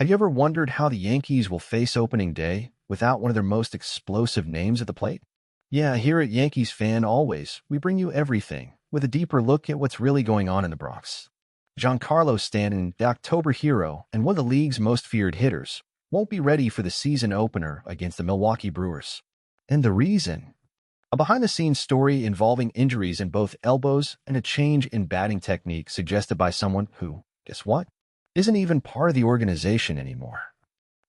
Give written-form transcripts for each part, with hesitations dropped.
Have you ever wondered how the Yankees will face opening day without one of their most explosive names at the plate? Yeah, here at Yankees Fan Always, we bring you everything with a deeper look at what's really going on in the Bronx. Giancarlo Stanton, the October hero and one of the league's most feared hitters, won't be ready for the season opener against the Milwaukee Brewers. And the reason? A behind-the-scenes story involving injuries in both elbows and a change in batting technique suggested by someone who, guess what, isn't even part of the organization anymore.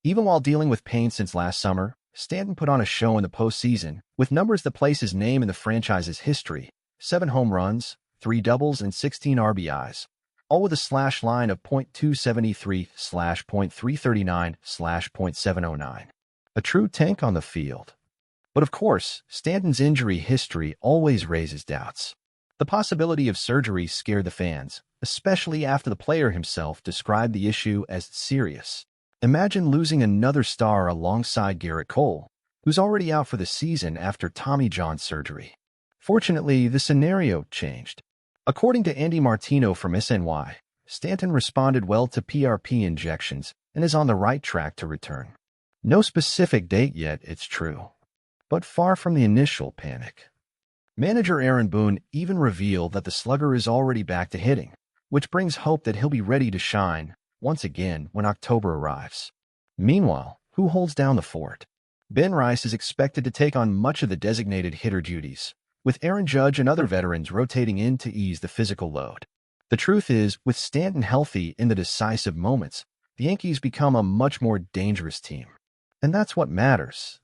Even while dealing with pain since last summer, Stanton put on a show in the postseason with numbers that place his name in the franchise's history: 7 home runs, 3 doubles, and 16 RBIs, all with a slash line of .273/.339/.709. A true tank on the field. But of course, Stanton's injury history always raises doubts. The possibility of surgery scared the fans, especially after the player himself described the issue as serious. Imagine losing another star alongside Garrett Cole, who's already out for the season after Tommy John surgery. Fortunately, the scenario changed. According to Andy Martino from SNY, Stanton responded well to PRP injections and is on the right track to return. No specific date yet, it's true, but far from the initial panic. Manager Aaron Boone even revealed that the slugger is already back to hitting, which brings hope that he'll be ready to shine once again when October arrives. Meanwhile, who holds down the fort? Ben Rice is expected to take on much of the designated hitter duties, with Aaron Judge and other veterans rotating in to ease the physical load. The truth is, with Stanton healthy in the decisive moments, the Yankees become a much more dangerous team. And that's what matters.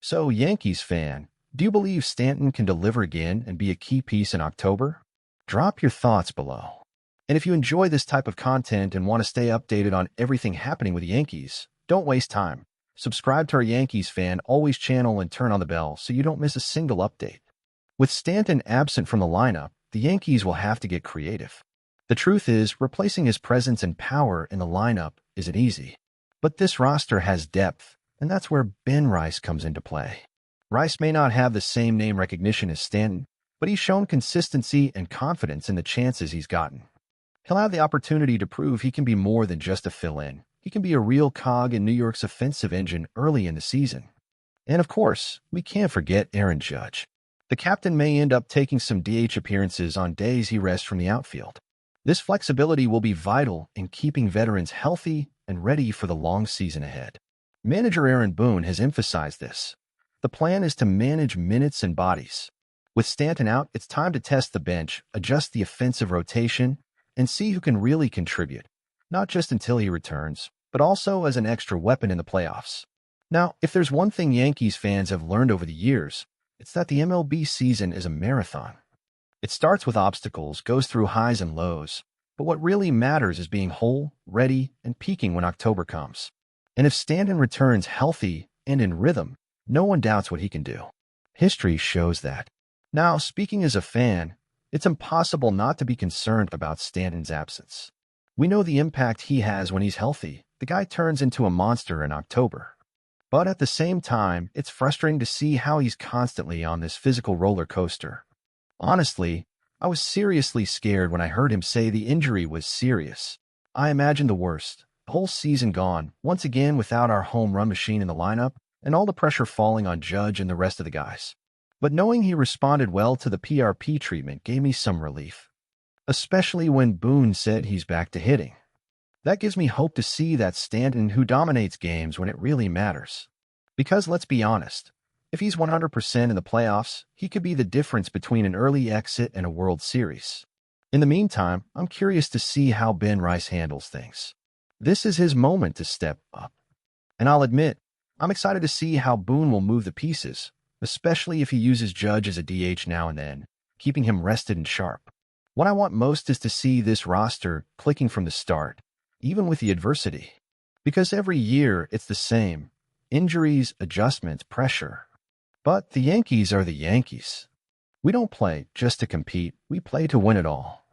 So, Yankees fan, do you believe Stanton can deliver again and be a key piece in October? Drop your thoughts below. And if you enjoy this type of content and want to stay updated on everything happening with the Yankees, don't waste time. Subscribe to our Yankees Fan Always channel and turn on the bell so you don't miss a single update. With Stanton absent from the lineup, the Yankees will have to get creative. The truth is, replacing his presence and power in the lineup isn't easy. But this roster has depth, and that's where Ben Rice comes into play. Rice may not have the same name recognition as Stanton, but he's shown consistency and confidence in the chances he's gotten. He'll have the opportunity to prove he can be more than just a fill-in. He can be a real cog in New York's offensive engine early in the season. And of course, we can't forget Aaron Judge. The captain may end up taking some DH appearances on days he rests from the outfield. This flexibility will be vital in keeping veterans healthy and ready for the long season ahead. Manager Aaron Boone has emphasized this. The plan is to manage minutes and bodies. With Stanton out, it's time to test the bench, adjust the offensive rotation, and see who can really contribute, not just until he returns, but also as an extra weapon in the playoffs. Now, if there's one thing Yankees fans have learned over the years, it's that the MLB season is a marathon. It starts with obstacles, goes through highs and lows, but what really matters is being whole, ready, and peaking when October comes. And if Stanton returns healthy and in rhythm, no one doubts what he can do. History shows that. Now, speaking as a fan, it's impossible not to be concerned about Stanton's absence. We know the impact he has when he's healthy. The guy turns into a monster in October. But at the same time, it's frustrating to see how he's constantly on this physical roller coaster. Honestly, I was seriously scared when I heard him say the injury was serious. I imagined the worst. The whole season gone, once again without our home run machine in the lineup, and all the pressure falling on Judge and the rest of the guys. But knowing he responded well to the PRP treatment gave me some relief, especially when Boone said he's back to hitting. That gives me hope to see that Stanton who dominates games when it really matters. Because let's be honest, if he's 100% in the playoffs, he could be the difference between an early exit and a World Series. In the meantime, I'm curious to see how Ben Rice handles things. This is his moment to step up. And I'll admit, I'm excited to see how Boone will move the pieces, especially if he uses Judge as a DH now and then, keeping him rested and sharp. What I want most is to see this roster clicking from the start, even with the adversity. Because every year it's the same. Injuries, adjustments, pressure. But the Yankees are the Yankees. We don't play just to compete, we play to win it all.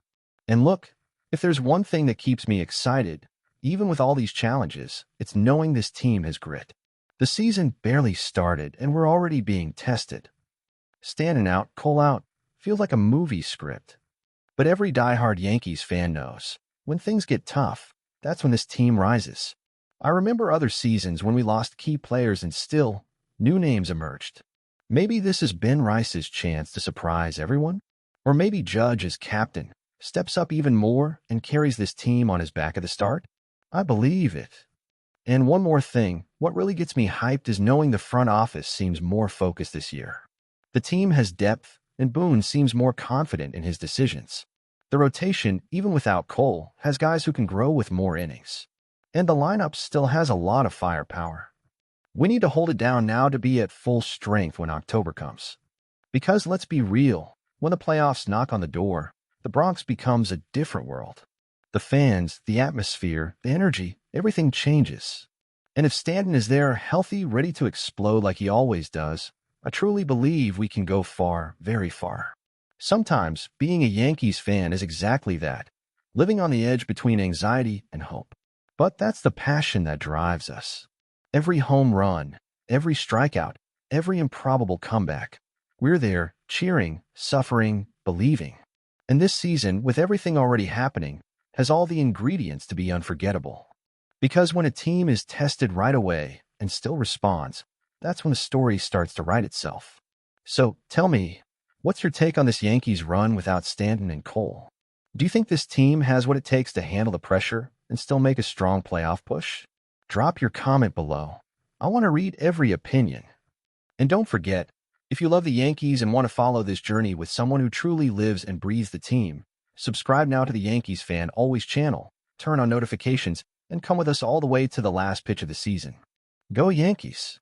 And look, if there's one thing that keeps me excited, even with all these challenges, it's knowing this team has grit. The season barely started, and we're already being tested. Stanton out, Cole out, feels like a movie script. But every diehard Yankees fan knows, when things get tough, that's when this team rises. I remember other seasons when we lost key players and still, new names emerged. Maybe this is Ben Rice's chance to surprise everyone? Or maybe Judge as captain steps up even more and carries this team on his back at the start? I believe it. And one more thing, what really gets me hyped is knowing the front office seems more focused this year. The team has depth, and Boone seems more confident in his decisions. The rotation, even without Cole, has guys who can grow with more innings. And the lineup still has a lot of firepower. We need to hold it down now to be at full strength when October comes. Because let's be real, when the playoffs knock on the door, the Bronx becomes a different world. The fans, the atmosphere, the energy, everything changes. And if Stanton is there, healthy, ready to explode like he always does, I truly believe we can go far, very far. Sometimes, being a Yankees fan is exactly that, living on the edge between anxiety and hope. But that's the passion that drives us. Every home run, every strikeout, every improbable comeback, we're there, cheering, suffering, believing. And this season, with everything already happening, has all the ingredients to be unforgettable. Because when a team is tested right away and still responds, that's when the story starts to write itself. So, tell me, what's your take on this Yankees run without Stanton and Cole? Do you think this team has what it takes to handle the pressure and still make a strong playoff push? Drop your comment below. I want to read every opinion. And don't forget, if you love the Yankees and want to follow this journey with someone who truly lives and breathes the team, subscribe now to the Yankees Fan Always channel, turn on notifications, and come with us all the way to the last pitch of the season. Go Yankees!